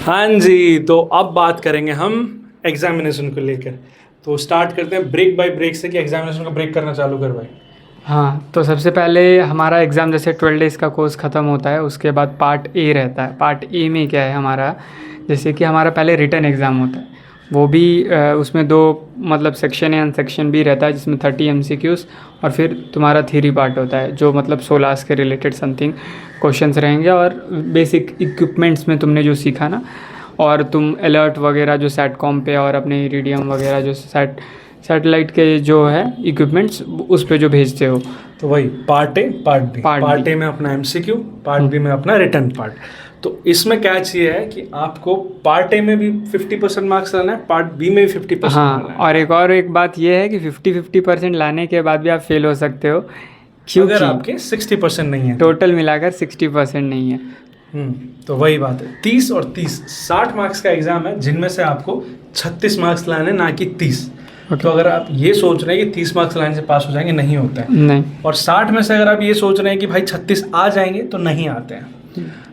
हाँ जी, तो अब बात करेंगे हम एग्जामिनेशन को लेकर। तो स्टार्ट करते हैं ब्रेक बाय ब्रेक से कि एग्जामिनेशन को ब्रेक करना चालू कर भाई। हाँ, तो सबसे पहले हमारा एग्ज़ाम जैसे 12 डेज़ का कोर्स ख़त्म होता है, उसके बाद पार्ट ए रहता है। पार्ट ए में क्या है हमारा, जैसे कि हमारा पहले रिटन एग्ज़ाम होता है, वो भी उसमें दो मतलब सेक्शन है, सेक्शन भी रहता है जिसमें 30 MCQs और फिर तुम्हारा थ्योरी पार्ट होता है जो मतलब 16 के रिलेटेड समथिंग क्वेश्चंस रहेंगे और बेसिक इक्विपमेंट्स में तुमने जो सीखा ना, और तुम अलर्ट वगैरह जो सैटकॉम पे और अपने इरिडियम वगैरह जो सैटेलाइट के जो है इक्विपमेंट्स उस पे जो भेजते हो। तो वही part A part B. Part part B. A में अपना एमसीक्यू, पार्ट बी में अपना रिटर्न पार्ट। तो इसमें क्या चाहिए है कि आपको पार्ट ए में भी 50% मार्क्स लाना है, पार्ट बी में भी 50% हाँ, लाना है। और एक बात ये है कि 50% लाने के बाद भी आप फेल हो सकते हो, अगर क्योंकि आपके 60% नहीं है। टोटल मिलाकर 60% नहीं है। तो वही बात है, 30 और 30 60 मार्क्स का एग्जाम है जिनमें से आपको 36 मार्क्स लाने, ना कि 30। तो अगर आप ये सोच रहे हैं कि 30 मार्क्स लाने से पास हो जाएंगे, नहीं होता है। नहीं। और 60 में से अगर आप ये सोच रहे हैं कि भाई 36 आ जाएंगे, तो नहीं आते हैं।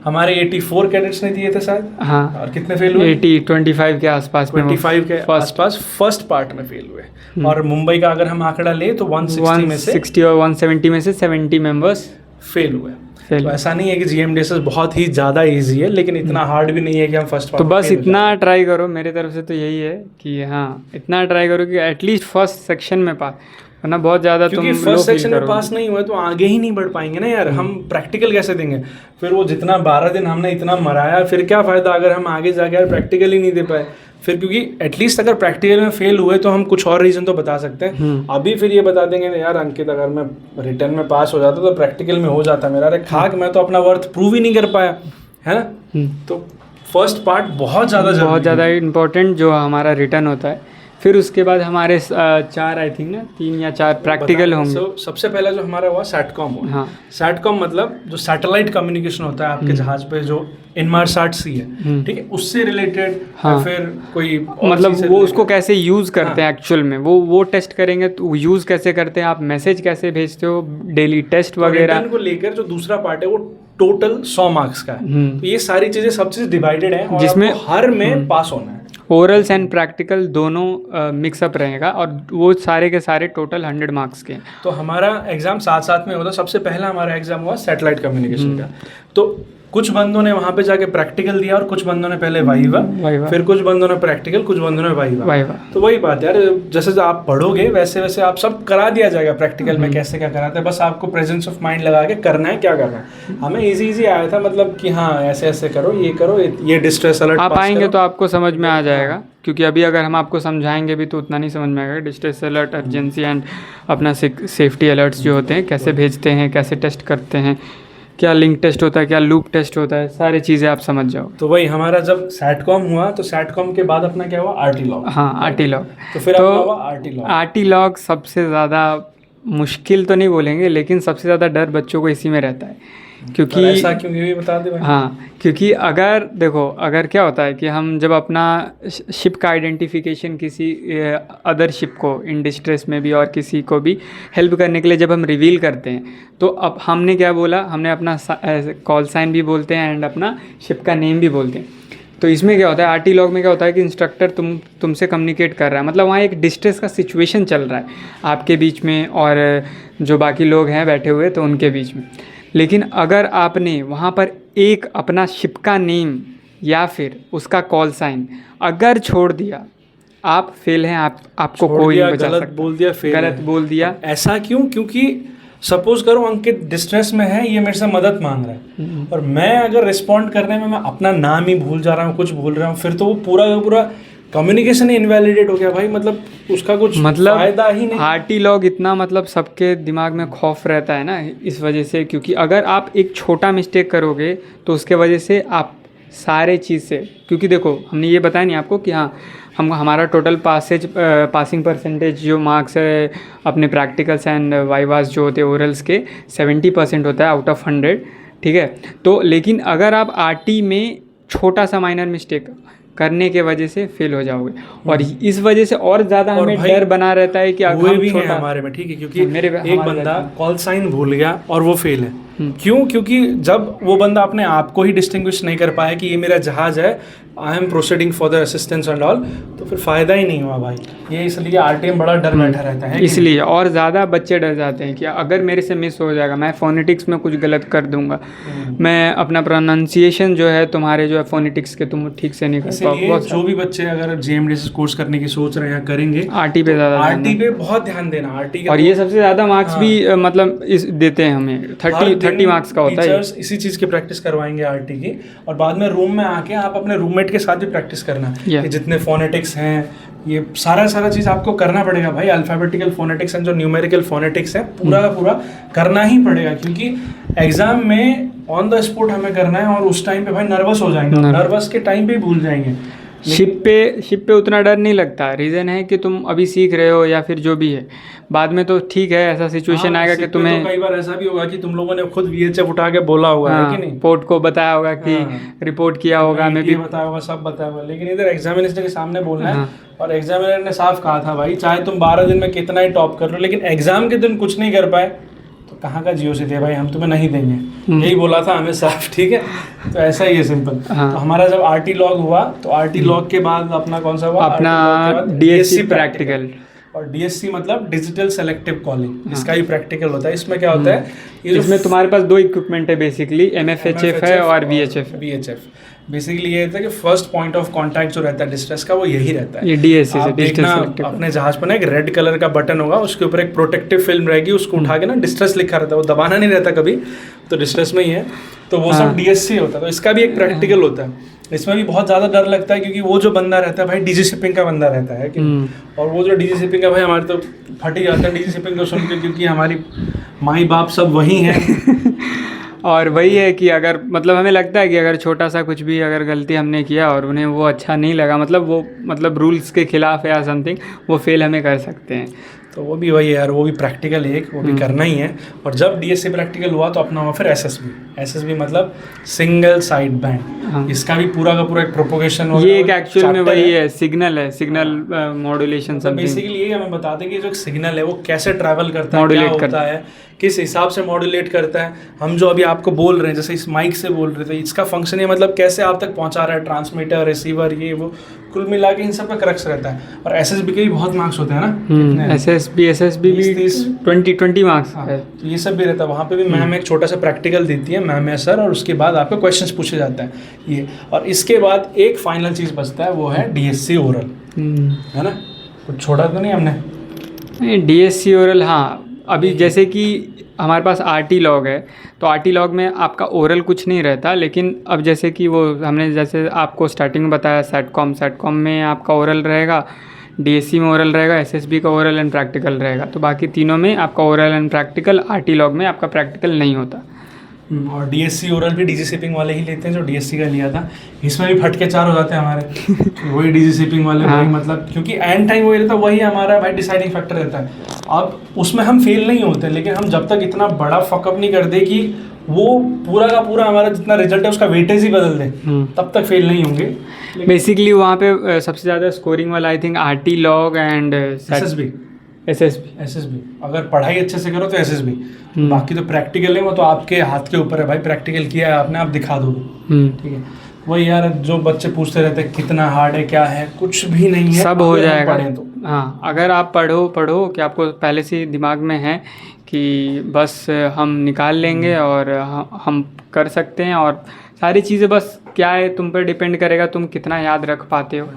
हमारे 84 कैडेट्स ने दिए थे शायद। हाँ, और कितने फेल हुए? 25 के आसपास में 25 के फर्स्ट आसपास फर्स्ट पार्ट में फेल हुए। और मुंबई का अगर हम आंकड़ा ले तो 160 में से 160 और 170 में से 70 मेंबर्स फेल हुए। फेल। तो ऐसा नहीं है कि GMDSS बहुत ही ज़्यादा इजी है, लेकिन इतना हार्ड भी नहीं है कि हम फर्स्ट तो बस इतना ट्राई करो, मेरे तरफ से तो यही है कि हाँ, इतना ट्राई करो कि एटलीस्ट फर्स्ट सेक्शन में पास, वरना बहुत ज़्यादा तुम क्योंकि फर्स्ट सेक्शन में पास नहीं हुए तो आगे ही नहीं बढ़ पाएंगे ना यार। हम प्रैक्टिकल कैसे देंगे? फिर वो जितना 12 दिन हमने इतना मराया, फिर क्या फ़ायदा अगर हम आगे जाके यार प्रैक्टिकल ही नहीं दे पाए। फिर क्योंकि एटलीस्ट अगर प्रैक्टिकल में फेल हुए तो हम कुछ और रीज़न तो बता सकते हैं। अभी फिर ये बता देंगे यार अंकित, अगर मैं रिटर्न में पास हो जाता तो प्रैक्टिकल में हो जाता मेरा। अरे खाक, मैं तो अपना वर्थ प्रूव ही नहीं कर पाया, है ना। तो फर्स्ट पार्ट बहुत ज़्यादा इम्पोर्टेंट जो हमारा रिटर्न होता है। फिर उसके बाद हमारे 4 आई थिंक ना 3 या 4 प्रैक्टिकल होंगे। सबसे पहला जो हमारा हुआ सैटकॉम हुआ। हाँ, सैटकॉम मतलब जो सैटेलाइट कम्युनिकेशन होता है आपके जहाज पे, जो इनमारसाट-सी है, ठीक है, उससे रिलेटेड। हाँ, फिर कोई मतलब वो उसको कैसे यूज़ करते हैं एक्चुअल में, वो टेस्ट करेंगे। तो यूज़ कैसे करते हैं, आप मैसेज कैसे भेजते हो, डेली टेस्ट वगैरह को लेकर जो दूसरा पार्ट है वो टोटल 100 मार्क्स का है। तो ये सारी चीज़ें सब चीज़ डिवाइडेड है और जिसमें हर में पास होना है। ओरल्स एंड प्रैक्टिकल दोनों मिक्सअप रहेगा और वो सारे के सारे टोटल 100 मार्क्स के हैं। तो हमारा एग्जाम साथ साथ में होता। सबसे पहला हमारा एग्जाम हुआ सैटेलाइट कम्युनिकेशन का। तो कुछ बंदों ने वहाँ पे जाके प्रैक्टिकल दिया और कुछ बंदों ने पहले वाइवा, फिर कुछ बंदों ने प्रैक्टिकल, कुछ बंदों ने वाइवा। तो वही बात यार, जैसे आप पढ़ोगे वैसे वैसे आप सब करा दिया जाएगा प्रैक्टिकल में, कैसे क्या कराते हैं। बस आपको प्रेजेंस ऑफ माइंड लगा के करना है, क्या करना है। हमें इजी आया था, मतलब कि हाँ ऐसे ऐसे करो, ये डिस्ट्रेस अलर्ट आप आएंगे तो आपको समझ में आ जाएगा, क्योंकि अभी अगर हम आपको समझाएंगे भी तो उतना नहीं समझ में आएगा। डिस्ट्रेस अलर्ट, अर्जेंसी एंड अपना सेफ्टी अलर्ट्स जो होते हैं, कैसे भेजते हैं, कैसे टेस्ट करते हैं, क्या लिंक टेस्ट होता है, क्या लूप टेस्ट होता है, सारी चीज़ें आप समझ जाओ। तो वही हमारा जब सैटकॉम हुआ तो सैटकॉम के बाद अपना क्या हुआ, आरटी लॉग। हाँ, आरटी लॉग। तो फिर अपना हुआ आरटी लॉग। आरटी लॉग सबसे ज़्यादा मुश्किल तो नहीं बोलेंगे, लेकिन सबसे ज़्यादा डर बच्चों को इसी में रहता है। क्योंकि ऐसा क्यों, ये भी बता दे भाई। हाँ, क्योंकि अगर देखो, अगर क्या होता है कि हम जब अपना शिप का आइडेंटिफिकेशन किसी अदर शिप को इन डिस्ट्रेस में भी और किसी को भी हेल्प करने के लिए जब हम रिवील करते हैं, तो अब हमने क्या बोला, हमने अपना कॉल साइन भी बोलते हैं एंड अपना शिप का नेम भी बोलते हैं। तो इसमें क्या होता है, आरटी लॉग में क्या होता है कि इंस्ट्रक्टर तुमसे कम्युनिकेट कर रहा है, मतलब वहाँ एक डिस्ट्रेस का सिचुएशन चल रहा है आपके बीच में और जो बाकी लोग हैं बैठे हुए तो उनके बीच में। लेकिन अगर आपने वहाँ पर एक अपना शिप का नेम या फिर उसका कॉल साइन अगर छोड़ दिया, आप फेल हैं। आपको कोई नहीं बचा सकता। बोल दिया, फेल, गलत बोल दिया। ऐसा क्यों? क्योंकि सपोज करो अंकित डिस्ट्रेस में है, ये मेरे से मदद मांग रहा है और मैं अगर रिस्पॉन्ड करने में मैं अपना नाम ही भूल जा रहा हूँ, कुछ भूल रहा हूँ, फिर तो वो पूरा का पूरा कम्युनिकेशन ही इनवैलिडेट हो गया भाई। मतलब उसका कुछ फायदा ही नहीं। आरटी लॉग इतना मतलब सबके दिमाग में खौफ रहता है ना इस वजह से, क्योंकि अगर आप एक छोटा मिस्टेक करोगे तो उसके वजह से आप सारे चीज़ से, क्योंकि देखो हमने ये बताया नहीं आपको कि हाँ हमारा टोटल पासिंग परसेंटेज जो मार्क्स है अपने प्रैक्टिकल्स एंड वाइवास जो होते हैं ओरल्स के 70% होता है आउट ऑफ 100, ठीक है। तो लेकिन अगर आप आरटी में छोटा सा माइनर मिस्टेक करने के वजह से फेल हो जाओगे, और इस वजह से और ज़्यादा हमें डर बना रहता है कि अगर भी है हमारे में, ठीक है, क्योंकि एक बंदा कॉल साइन भूल गया और वो फेल है। क्यों? क्योंकि जब वो बंदा अपने आप को ही डिस्टिंग्विश नहीं कर पाया कि ये मेरा जहाज़ है, I am proceeding for the assistance and all, तो फिर फ़ायदा ही नहीं हुआ भाई। ये इसलिए आरटीएम बड़ा डर बैठा रहता है कि इसलिए और ज़्यादा बच्चे डर जाते हैं कि अगर मेरे से मिस हो जाएगा, मैं फोनेटिक्स में कुछ गलत कर दूंगा, मैं अपना प्रोनाउंसिएशन जो है तुम्हारे जो है फोनेटिक्स के तुम ठीक से नहीं कर इसलिए पाओगे। जो भी बच्चे अगर जेएमडीएस कोर्स करने की सोच रहे हैं करेंगे, आरटी पे ज़्यादा आरटी पे बहुत ध्यान देना। आरटी और ये सबसे ज़्यादा मार्क्स भी मतलब इस देते हैं हमें 30 मार्क्स का होता है। टीचर्स इसी चीज़ की प्रैक्टिस करवाएंगे आरटी की, और बाद में रूम में आके आप अपने रूममेट के साथ भी प्रैक्टिस करना कि जितने फोनेटिक्स हैं ये सारा चीज़ आपको करना पड़ेगा भाई। अल्फ़ाबेटिकल फोनेटिक्स एंड जो न्यूमेरिकल फोनेटिक्स है पूरा का पूरा करना ही पड़ेगा, क्योंकि एग्जाम में ऑन द स्पॉट हमें करना है, और उस टाइम पे भाई नर्वस हो जाएंगे, नर्वस के टाइम पे ही भूल जाएंगे। शिप पे उतना डर नहीं लगता। रीज़न है कि तुम अभी सीख रहे हो या फिर जो भी है, बाद में तो ठीक है ऐसा सिचुएशन आएगा कि तुम्हें तो कई बार ऐसा भी होगा कि तुम लोगों ने खुद वीएचएफ उठा के बोला होगा है कि नहीं, पोर्ट को बताया होगा कि रिपोर्ट किया होगा, मैं भी बताया होगा, सब बताया होगा, लेकिन इधर एग्जामिनेशन के सामने बोलना है। और एग्जामिनर ने साफ कहा था भाई चाहे तुम 12 दिन में कितना ही टॉप कर लो, लेकिन एग्जाम के दिन कुछ नहीं कर पाए तो कहाँ का जीओसी थे भाई, हम तुम्हें नहीं देंगे, यही बोला था हमें साफ। ठीक है, तो ऐसा ही है सिंपल। तो हमारा जब आरटी लॉग हुआ तो आरटी लॉग के बाद अपना कौन सा हुआ, अपना डीएससी प्रैक्टिकल। और डीएससी मतलब डिजिटल सेलेक्टिव कॉलिंग, इसका ही प्रैक्टिकल होता है। इसमें क्या होता है, इसमें तुम्हारे पास 2 इक्विपमेंट है बेसिकली, एमएफएचएफ है और वीएचएफ। बेसिकली ये रहता है कि फर्स्ट पॉइंट ऑफ कांटेक्ट जो रहता है डिस्ट्रेस का वो यही रहता है। ये डीएससी से डिजिटल सेलेक्टिव। अपने जहाज पर ना एक रेड कलर का बटन होगा, उसके ऊपर एक प्रोटेक्टिव फिल्म रहेगी, उसको उठा के ना डिस्ट्रेस लिखा रहता है, वो दबाना नहीं रहता कभी, तो डिस्ट्रेस में ही है, तो वो सब डीएससी होता है। तो इसका भी एक प्रैक्टिकल होता है। इसमें भी बहुत ज़्यादा डर लगता है, क्योंकि वो जो बंदा रहता है भाई डीजी शिपिंग का बंदा रहता है कि, और वो जो डीजी शिपिंग का भाई हमारे तो फट ही जाता है डीजी शिपिंग को सुन के, क्योंकि हमारी माई बाप सब वही हैं। और वही है कि अगर मतलब हमें लगता है कि अगर छोटा सा कुछ भी अगर गलती हमने किया और उन्हें वो अच्छा नहीं लगा, मतलब वो मतलब रूल्स के खिलाफ है या समथिंग, वो फेल हमें कर सकते हैं। तो वो भी वही है यार, वो भी प्रैक्टिकल है, वो भी करना ही है। और जब डीएससी प्रैक्टिकल हुआ तो अपना हुआ फिर एसएसबी मतलब सिंगल साइड बैंड। इसका भी पूरा का पूरा एक प्रोपोगेशन हो, ये एक एक्चुअल में वही है, सिग्नल मॉड्यूलेशन सब। बेसिकली यही हमें बताते हैं कि जो सिग्नल है वो कैसे ट्रैवल करता है, क्या होता है, किस हिसाब से मॉड्यूलेट करता है। हम जो अभी आपको बोल रहे हैं, जैसे इस माइक से बोल रहे थे, इसका फंक्शन है मतलब कैसे आप तक पहुंचा रहा है, ट्रांसमीटर, रिसीवर, ये वो कुल मिला के इन सब का क्रक्स रहता है। और एसएसबी के भी बहुत मार्क्स होते हैं ना, एसएसबी भी 20 मार्क्स है, तो ये सब भी रहता है। वहाँ पे भी मैम एक छोटा सा प्रैक्टिकल देती है, मैम या सर, और उसके बाद आपको क्वेश्चंस पूछे जाता है ये। और इसके बाद एक फाइनल चीज़ बचता है, वो है डीएससी ओरल, है ना, कुछ छोड़ा तो नहीं हमने? नहीं, डीएससी ओरल हाँ। अभी जैसे कि हमारे पास आरटी लॉग है, तो आरटी लॉग में आपका ओरल कुछ नहीं रहता, लेकिन अब जैसे कि वो हमने जैसे आपको स्टार्टिंग में बताया सेटकॉम में आपका ओरल रहेगा, डीएससी में ओरल रहेगा, एसएसबी का ओरल एंड प्रैक्टिकल रहेगा। तो बाकी तीनों में आपका oral and practical, RT log में आपका प्रैक्टिकल नहीं होता। और डीएससी ओरल भी डीजी शिपिंग वाले ही लेते हैं, जो डीएससी का लिया था। इसमें भी फटके 4 हो जाते हैं हमारे वही डीजी शिपिंग वाले भाई, मतलब क्योंकि एंड टाइम वही रहता है, वही हमारा भाई डिसाइडिंग फैक्टर रहता है। अब उसमें हम फेल नहीं होते, लेकिन हम जब तक इतना बड़ा फकअप नहीं कर दे कि वो पूरा का पूरा हमारा जितना रिजल्ट है उसका वेटेज ही बदल दे, तब तक फेल नहीं होंगे। बेसिकली वहाँ पे सबसे ज़्यादा स्कोरिंग वाला I think RT log and SSB. अगर पढ़ाई अच्छे से करो तो एसएसबी, बाकी तो प्रैक्टिकल है, वो तो आपके हाथ के ऊपर है भाई। प्रैक्टिकल किया है आपने, आप दिखा दोगे, ठीक है। वही यार, जो बच्चे पूछते रहते हैं कितना हार्ड है, क्या है, कुछ भी नहीं है, सब हो जाएगा। तो हाँ, अगर आप पढ़ो कि आपको पहले से दिमाग में है कि बस हम निकाल लेंगे और हम कर सकते हैं, और सारी चीज़ें बस क्या है तुम पर डिपेंड करेगा, तुम कितना याद रख पाते हो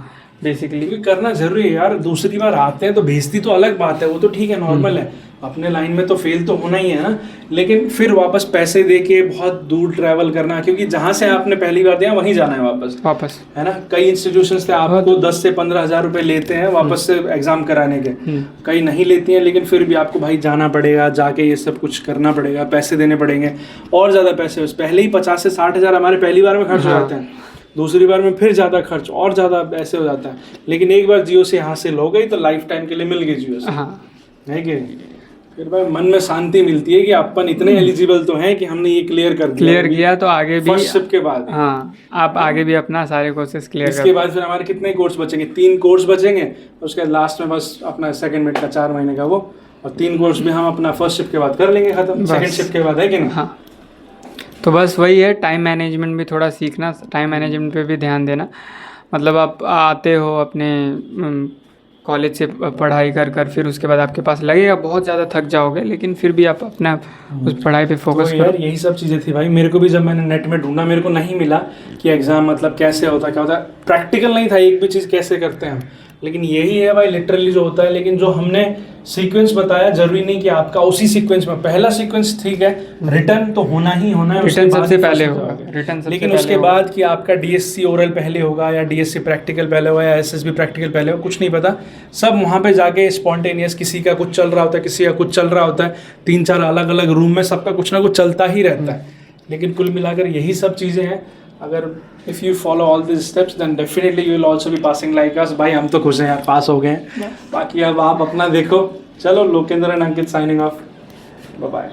बेसिकली। करना जरूरी है यार। दूसरी बार आते हैं तो भेजती तो अलग बात है, वो तो ठीक है, नॉर्मल है, अपने लाइन में तो फेल तो होना ही है ना, लेकिन फिर वापस पैसे दे के बहुत दूर ट्रैवल करना, क्योंकि जहाँ से आपने पहली बार दिया वहीं जाना है वापस, है ना। कई इंस्टीट्यूशंस थे आपको 10 से 15 हज़ार रुपए लेते हैं वापस से एग्जाम कराने के, कई नहीं लेती हैं, लेकिन फिर भी आपको भाई जाना पड़ेगा, जाके ये सब कुछ करना पड़ेगा, पैसे देने पड़ेंगे, और ज़्यादा पैसे पहले ही 50 से 60 हज़ार हमारे पहली बार में खर्च हो जाते हैं, दूसरी बार में फिर ज़्यादा खर्च और ज़्यादा ऐसे हो जाता है। लेकिन एक बार जियो से हासिल हो गई तो लाइफ टाइम के लिए मिल गई जियो से, है कि फिर भाई मन में शांति मिलती है कि अपन इतने एलिजिबल तो हैं कि हमने ये क्लियर किया तो आगे भी फर्स्ट शिफ्ट के बाद आप आगे भी अपना सारे कोर्सेज क्लियर इसके बाद फिर हमारे कितने कोर्स बचेंगे? 3 कोर्स बचेंगे, उसके बाद लास्ट में बस अपना सेकंड मिड का 4 महीने का वो, और 3 कोर्स भी हम अपना फर्स्ट शिफ्ट के बाद कर लेंगे खत्म, सेकंड शिफ्ट के बाद, है कि नहीं? तो बस वही है, टाइम मैनेजमेंट भी थोड़ा सीखना, टाइम मैनेजमेंट पे भी ध्यान देना। मतलब आप आते हो अपने कॉलेज से पढ़ाई कर कर, फिर उसके बाद आपके पास लगेगा बहुत ज़्यादा थक जाओगे, लेकिन फिर भी आप अपना उस पढ़ाई पे फोकस तो करो। यार यही सब चीज़ें थी भाई, मेरे को भी जब मैंने नेट में ढूंढा मेरे को नहीं मिला कि एग्ज़ाम मतलब कैसे होता है, क्या होता है, प्रैक्टिकल नहीं था एक भी चीज़ कैसे करते हैं हम। लेकिन यही है भाई लिटरली जो होता है। लेकिन जो हमने सीक्वेंस बताया, जरूरी नहीं कि आपका उसी सीक्वेंस में, पहला सीक्वेंस ठीक है, रिटर्न तो होना ही होना है, उसके रिटर्न बाद सबसे ही पहले फंस होगा, जाओगे। रिटर्न सबसे लेकिन पहले उसके होगा। बाद कि आपका डीएससी ओरल पहले होगा या डीएससी प्रैक्टिकल पहले होगा या एसएसबी प्रैक्टिकल पहले होगा, कुछ नहीं पता। सब वहाँ पे जाके स्पॉन्टेनियस, किसी का कुछ चल रहा होता है, किसी का कुछ चल रहा होता है, 3-4 अलग अलग रूम में सबका कुछ ना कुछ चलता ही रहता है। लेकिन कुल मिलाकर यही सब चीज़ें हैं। अगर if you follow all this steps then definitely you will also be passing like us. भाई हम तो खुश हैं यार, पास हो गए हैं। बाकी अब आप अपना देखो। चलो, Lokendra and Ankit signing off, bye bye.